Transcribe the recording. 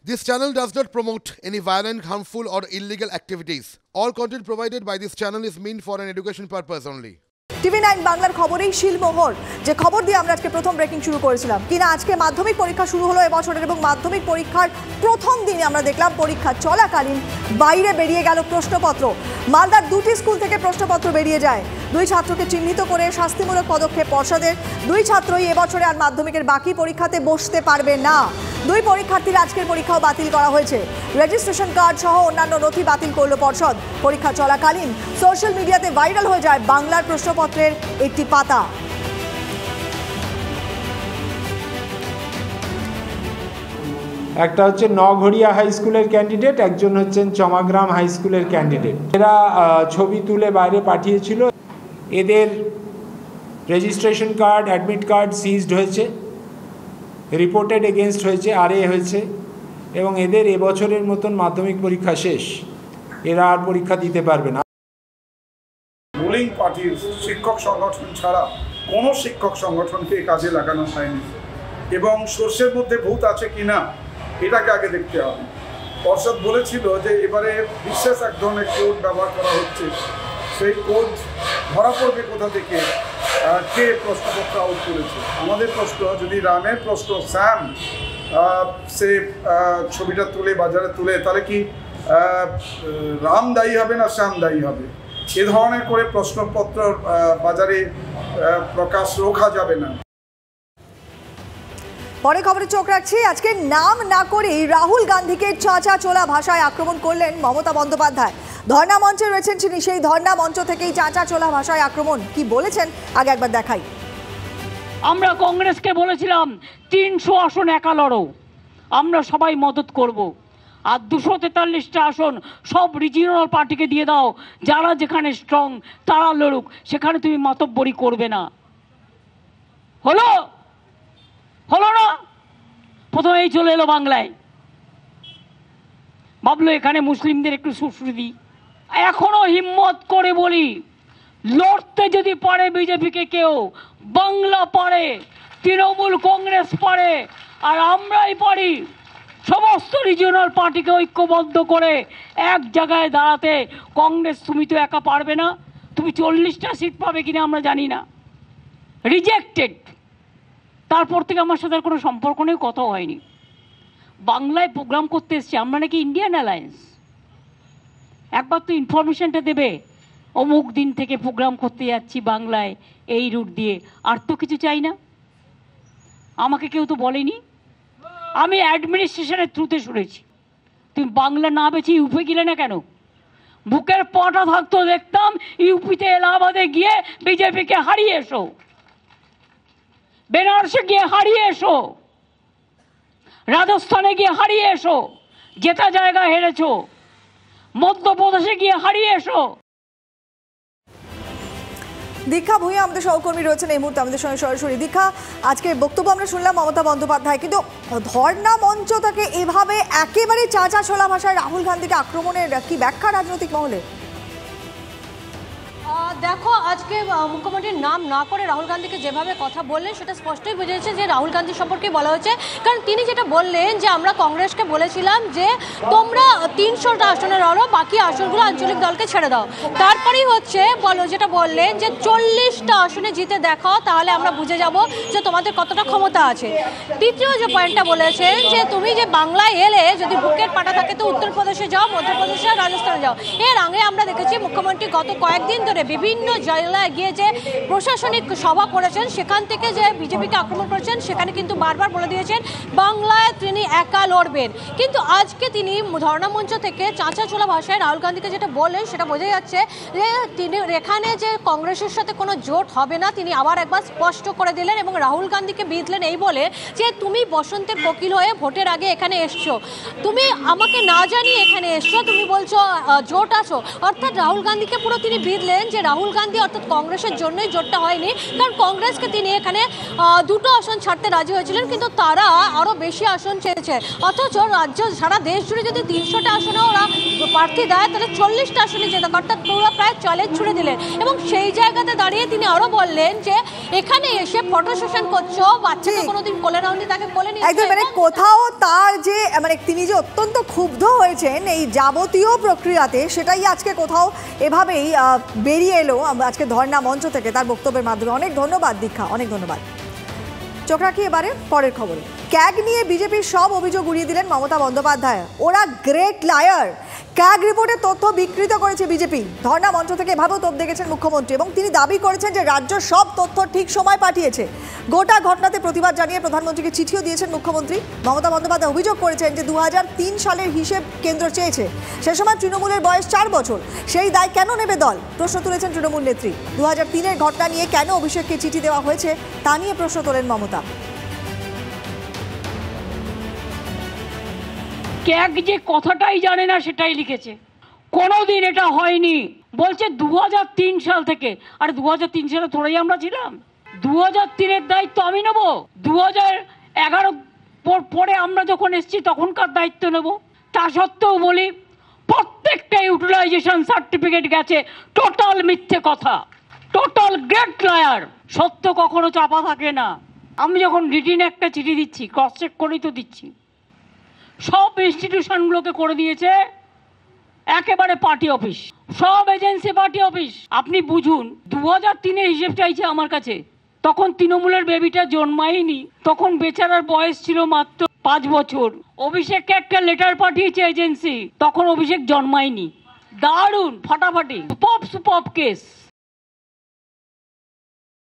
This channel does not promote any violent, harmful or illegal activities. All content provided by this channel is meant for an education purpose only. TV9 বাংলার খবরেই শিলমোহর যে খবর দিয়ে আমরা আজকে প্রথম breaking শুরু করেছিলাম কিনা আজকে মাধ্যমিক পরীক্ষা শুরু হলো এবছরের এবং মাধ্যমিক পরীক্ষার প্রথম দিনে আমরা দেখলাম পরীক্ষা চলাকালীন বাইরে বেরিয়ে গেল প্রশ্নপত্র। মালদার দুটি স্কুল থেকে প্রশ্নপত্র বেরিয়ে যায়। দুই ছাত্রকে চিহ্নিত করে শাস্তিমূলক পদক্ষেপ পর্ষদের। দুই ছাত্রই এবছরে আর মাধ্যমিকের বাকি পরীক্ষাতে বসতে পারবে না। দুই পরীক্ষার্থীর আজকের পরীক্ষাও বাতিল করা হয়েছে। রেজিস্ট্রেশন কার্ড সহ অন্যান্য নথি বাতিল করল পর্ষদ। পরীক্ষা চলাকালীন সোশ্যাল মিডিয়াতে ভাইরাল হয়ে যায় বাংলার প্রশ্নপত্রের একটি পাতা। একটা হচ্ছে নঘড়িয়া হাই স্কুলের ক্যান্ডিডেট, একজন হচ্ছেন চমাগ্রাম হাই স্কুলের ক্যান্ডিডেট। এরা ছবি তুলে বাইরে পাঠিয়েছিল। এদের registration card, admit card ceased হয়েছে, রিপোর্টেড এগেনস্ট হয়েছে, আরএ হয়েছে এবং এদের এবছরের মতন মাধ্যমিক পরীক্ষা শেষ। এরা আর পরীক্ষা দিতে পারবে না। রুলিং পার্টির শিক্ষক সংগঠন ছাড়া কোনো শিক্ষক সংগঠনকে কাজে লাগানো হয়নি এবং সোর্সের মধ্যে ভূত আছে কিনা এটাকে আগে দেখতে হবে। পর্ষদ বলেছিল যে এবারে বিশেষ এক ধরনের কোড ব্যবহার করা হচ্ছে, সেই কোড ধরা পড়বে কোথা থেকে, কে প্রশ্নপত্র আউট করেছে। আমাদের প্রশ্ন, যদি রামের প্রশ্ন শ্যাম সে ছবিটা তুলে বাজারে তুলে, তাহলে কি রাম দায়ী হবে না শ্যাম দায়ী হবে? এ ধরনের করে প্রশ্নপত্র বাজারে প্রকাশ রোখা যাবে না। পরে খবরে চোখ রাখছি। আজকে নাম না করেই রাহুল গান্ধীকে চাঁচা চোলা ভাষায় আক্রমণ করলেন মমতা বন্দ্যোপাধ্যায়। ধর্ণা মঞ্চে রয়েছেন তিনি, সেই ধর্ণা মঞ্চ থেকেই চাঁচা চোলা ভাষায় আক্রমণ। কি বলেছেন আগে একবার দেখাই। আমরা কংগ্রেসকে বলেছিলাম 300 আসন একা লড়ো, আমরা সবাই মদত করব। আর 243টা আসন সব রিজিওনাল পার্টিকে দিয়ে দাও, যারা যেখানে স্ট্রং তারা লড়ুক, সেখানে তুমি মাতব্বরি করবে না। হলো হলো না? প্রথমেই চলে এলো বাংলায়, ভাবলো এখানে মুসলিমদের একটু সুশ্রী দিই। এখনো হিম্মত করে বলি, লড়তে যদি পারে বিজেপিকে কেউ, বাংলা পারে, তৃণমূল কংগ্রেস পারে, আর আমরাই পারি সমস্ত রিজিওনাল পার্টিকে ঐক্যবদ্ধ করে এক জায়গায় দাঁড়াতে। কংগ্রেস তুমি তো একা পারবে না, তুমি 40টা সিট পাবে কিনা আমরা জানি না, রিজেক্টেড। তারপর থেকে আমার সাথে কোনো সম্পর্ক নেই, কথাও হয়নি। বাংলায় প্রোগ্রাম করতে এসছি আমরা, নাকি ইন্ডিয়ান অ্যালায়েন্স? একবার তো ইনফরমেশনটা দেবে, অমুক দিন থেকে প্রোগ্রাম করতে যাচ্ছি বাংলায় এই রুট দিয়ে, আর তো কিছু চাই না। আমাকে কেউ তো বলেনি, আমি অ্যাডমিনিস্ট্রেশনের থ্রুতে শুনেছি। তুমি বাংলা না বেছে ইউপি গেলে না কেন? বুকের পাটা থাকতো দেখতাম ইউপিতে এলাহাবাদে গিয়ে বিজেপিকে হারিয়ে এসো, বেনারসে গিয়ে হারিয়ে এসো, রাজস্থানে গিয়ে হারিয়ে এসো, যেটা জায়গা হেরেছো, মধ্যপ্রদেশে গিয়ে হারিয়ে এসো। দীক্ষা ভূঁইয়া আমাদের সহকর্মী রয়েছেন এই মুহূর্তে আমাদের সঙ্গে সরাসরি। দীক্ষা, আজকে বক্তব্য আমরা শুনলাম মমতা বন্দ্যোপাধ্যায়, কিন্তু ধর্ণা মঞ্চ থেকে এভাবে একেবারে চাঁচা ছোলা ভাষায় রাহুল গান্ধীকে আক্রমণের কি ব্যাখ্যা রাজনৈতিক মহলে? দেখো, আজকে মুখ্যমন্ত্রীর নাম না করে রাহুল গান্ধীকে যেভাবে কথা বললেন সেটা স্পষ্টই বুঝেছে যে রাহুল গান্ধী সম্পর্কে বলা হয়েছে। কারণ তিনি যেটা বললেন যে আমরা কংগ্রেসকে বলেছিলাম যে তোমরা 300টা আসনে লড়ো, বাকি আসনগুলো আঞ্চলিক দলকে ছেড়ে দাও। তারপরেই হচ্ছে যেটা বললেন যে 40টা আসনে জিতে দেখাও, তাহলে আমরা বুঝে যাব যে তোমাদের কতটা ক্ষমতা আছে। দ্বিতীয় যে পয়েন্টটা বলেছেন যে তুমি যে বাংলায় এলে যদি বুকের পাটা থাকে তো উত্তরপ্রদেশে যাও, মধ্যপ্রদেশে, রাজস্থানে যাও। এর আগে আমরা দেখেছি মুখ্যমন্ত্রী গত কয়েকদিন ধরে বিভিন্ন জেলায় গিয়ে যে প্রশাসনিক সভা করেছেন, সেখান থেকে যে বিজেপিকে আক্রমণ করেছেন, সেখানে কিন্তু বারবার বলে দিয়েছেন বাংলায় তিনি একা লড়বেন। কিন্তু আজকে তিনি ধর্ণা মঞ্চ থেকে চাঁচা ছোলা ভাষায় রাহুল গান্ধীকে যেটা বললেন সেটা বোঝা যাচ্ছে যে তিনি এখানে যে কংগ্রেসের সাথে কোনো জোট হবে না, তিনি আবার একবার স্পষ্ট করে দিলেন এবং রাহুল গান্ধীকে বিঁধলেন এই বলে যে তুমি বসন্তের কোকিল হয়ে ভোটের আগে এখানে এসছো, তুমি আমাকে না জানিয়ে এখানে এসছো, তুমি বলছো জোট আছো। অর্থাৎ রাহুল গান্ধীকে পুরো তিনি বিঁধলেন যে রাহুল গান্ধী অর্থাৎ কংগ্রেসের জন্যই জোটটা হয়নি, কারণ কংগ্রেসকে তিনি এখানে 2টো আসন ছাড়তে রাজি হয়েছিলেন, কিন্তু তারা আরও বেশি আসন চেয়েছে। অথচ রাজ্য সারা দেশ জুড়ে যদি 300টা আসনে ওরা প্রার্থী দেয় তাহলে 40টা আসনে যেত, অর্থাৎ পুরো প্রায় চ্যালেঞ্জ ছুড়ে দিলেন। এবং সেই জায়গাতে দাঁড়িয়ে তিনি আরও বললেন যে এখানে এসে ফটো সেশন করছো, বাচ্চাকে কোনোদিন কোলে নাওনি, তাকে কোলে নিয়ে একদম মানে কোথাও তার যে মানে তিনি যে অত্যন্ত ক্ষুব্ধ হয়েছেন এই যাবতীয় প্রক্রিয়াতে, সেটাই আজকে কোথাও এভাবেই বেরিয়ে এলো আজকে ধর্ণা মঞ্চ থেকে তার বক্তব্যের মাধ্যমে। অনেক ধন্যবাদ দীক্ষা, অনেক ধন্যবাদ। চোখ রাখি এবারে পরের খবরে। ক্যাগ নিয়ে বিজেপির সব অভিযোগ উড়িয়ে দিলেন মমতা বন্দ্যোপাধ্যায়। ওরা গ্রেট লায়ার, ক্যাগ রিপোর্টের তথ্য বিকৃত করেছে বিজেপি। ধর্ণা মঞ্চ থেকে এভাবেও তোপ দেখেছেন মুখ্যমন্ত্রী এবং তিনি দাবি করেছেন যে রাজ্য সব তথ্য ঠিক সময় পাঠিয়েছে। গোটা ঘটনাতে প্রতিবাদ জানিয়ে প্রধানমন্ত্রীকে চিঠিও দিয়েছেন মুখ্যমন্ত্রী। মমতা বন্দ্যোপাধ্যায় অভিযোগ করেছেন যে 2003 সালের হিসেব কেন্দ্র চেয়েছে, সে সময় তৃণমূলের বয়স 4 বছর, সেই দায় কেন নেবে দল? প্রশ্ন তুলেছেন তৃণমূল নেত্রী। 2003-এর ঘটনা নিয়ে কেন অভিষেককে চিঠি দেওয়া হয়েছে তা নিয়ে প্রশ্ন তোলেন মমতা। ক্যাগ যে কথাটাই জানে না সেটাই লিখেছে, কোনোদিন এটা হয়নি। বলছে 2003 সাল থেকে। আর 2003 সালে তোরাই আমরা ছিলাম, 2003-এর দায়িত্ব আমি নেব। 2011 পরে আমরা যখন এসেছি তখনকার দায়িত্ব নেব। তা সত্ত্বেও বলি প্রত্যেকটা ইউটিলাইজেশন সার্টিফিকেট গেছে, টোটাল মিথ্যে কথা, টোটাল গ্রেট লায়ার। সত্য কখনো চাপা থাকে না। আমি যখন রিটিন একটা চিঠি দিচ্ছি ক্রস চেক করেই তো দিচ্ছি। সব ইনস্টিটিউশনগুলোকে করে দিয়েছে একেবারে পার্টি অফিস, সব এজেন্সি পার্টি অফিস। আপনি বুঝুন, 2003-এর হিসেব চাইছে আমার কাছে, তখন তৃণমূলের বেবিটা জন্মায়নি, তখন বেচারার বয়স ছিল মাত্র 5 বছর। অভিষেককে একটা লেটার পাঠিয়েছে এজেন্সি, তখন অভিষেক জন্মায়নি। দারুণ ফাটাফাটি, সুপার কেস।